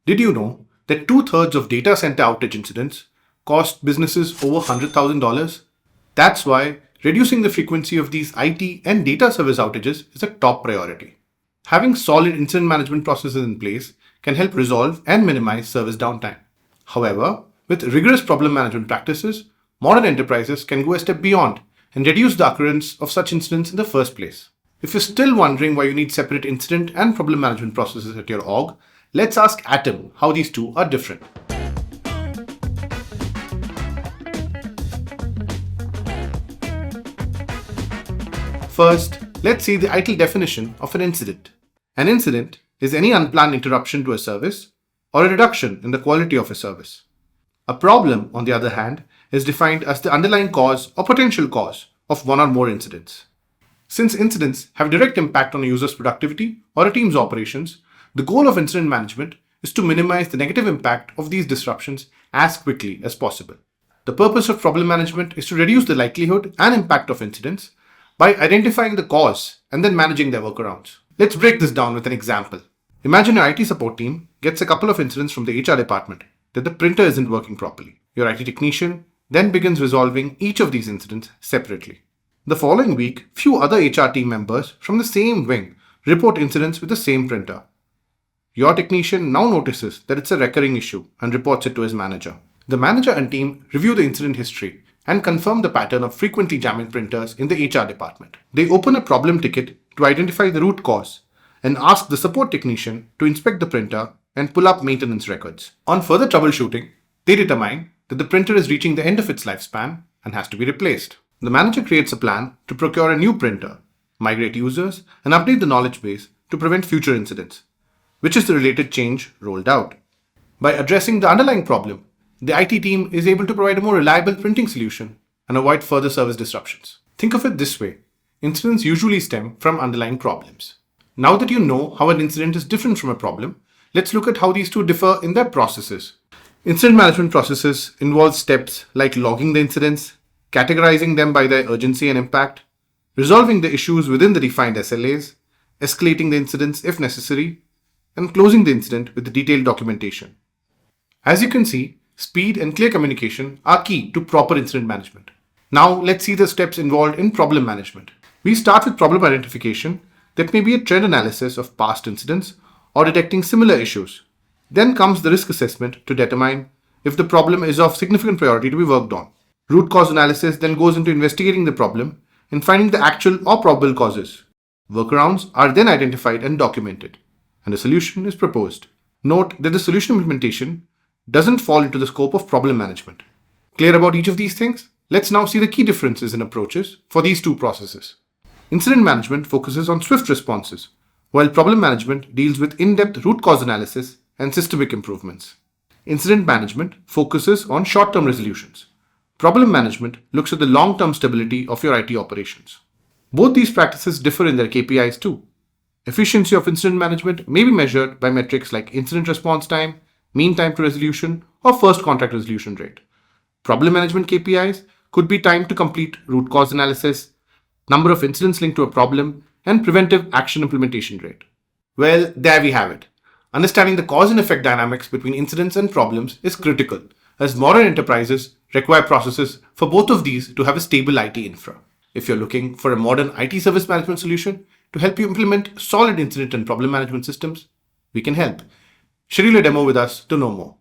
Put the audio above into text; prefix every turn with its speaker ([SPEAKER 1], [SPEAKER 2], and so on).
[SPEAKER 1] Did you know that 2/3 of data center outage incidents cost businesses over $100,000? That's why reducing the frequency of these IT and data service outages is a top priority. Having solid incident management processes in place can help resolve and minimize service downtime. However, with rigorous problem management practices, modern enterprises can go a step beyond and reduce the occurrence of such incidents in the first place. If you're still wondering why you need separate incident and problem management processes at your org, let's ask Atom how these two are different. First, let's see the ITIL definition of an incident. An incident is any unplanned interruption to a service or a reduction in the quality of a service. A problem, on the other hand, is defined as the underlying cause or potential cause of one or more incidents. Since incidents have direct impact on a user's productivity or a team's operations, the goal of incident management is to minimize the negative impact of these disruptions as quickly as possible. The purpose of problem management is to reduce the likelihood and impact of incidents by identifying the cause and then managing their workarounds. Let's break this down with an example. Imagine your IT support team gets a couple of incidents from the HR department that the printer isn't working properly. Your IT technician then begins resolving each of these incidents separately. The following week, few other HR team members from the same wing report incidents with the same printer. Your technician now notices that it's a recurring issue and reports it to his manager. The manager and team review the incident history and confirm the pattern of frequently jamming printers in the HR department. They open a problem ticket to identify the root cause and ask the support technician to inspect the printer and pull up maintenance records. On further troubleshooting, they determine that the printer is reaching the end of its lifespan and has to be replaced. The manager creates a plan to procure a new printer, migrate users, and update the knowledge base to prevent future incidents, which is the related change rolled out. By addressing the underlying problem, the IT team is able to provide a more reliable printing solution and avoid further service disruptions. Think of it this way: incidents usually stem from underlying problems. Now that you know how an incident is different from a problem, let's look at how these two differ in their processes. Incident management processes involve steps like logging the incidents, categorizing them by their urgency and impact, resolving the issues within the defined SLAs, escalating the incidents if necessary, and closing the incident with the detailed documentation. As you can see, speed and clear communication are key to proper incident management. Now let's see the steps involved in problem management. We start with problem identification. That may be a trend analysis of past incidents or detecting similar issues. Then comes the risk assessment to determine if the problem is of significant priority to be worked on. Root cause analysis then goes into investigating the problem and finding the actual or probable causes. Workarounds are then identified and documented, and a solution is proposed. Note that the solution implementation doesn't fall into the scope of problem management. Clear about each of these things? Let's now see the key differences in approaches for these two processes. Incident management focuses on swift responses, while problem management deals with in-depth root cause analysis and systemic improvements. Incident management focuses on short-term resolutions. Problem management looks at the long-term stability of your IT operations. Both these practices differ in their KPIs too. Efficiency of incident management may be measured by metrics like incident response time, mean time to resolution, or first contact resolution rate. Problem management KPIs could be time to complete root cause analysis, number of incidents linked to a problem, and preventive action implementation rate. Well, there we have it. Understanding the cause and effect dynamics between incidents and problems is critical, as modern enterprises require processes for both of these to have a stable IT infra. If you're looking for a modern IT service management solution to help you implement solid incident and problem management systems, we can help. Schedule a demo with us to know more.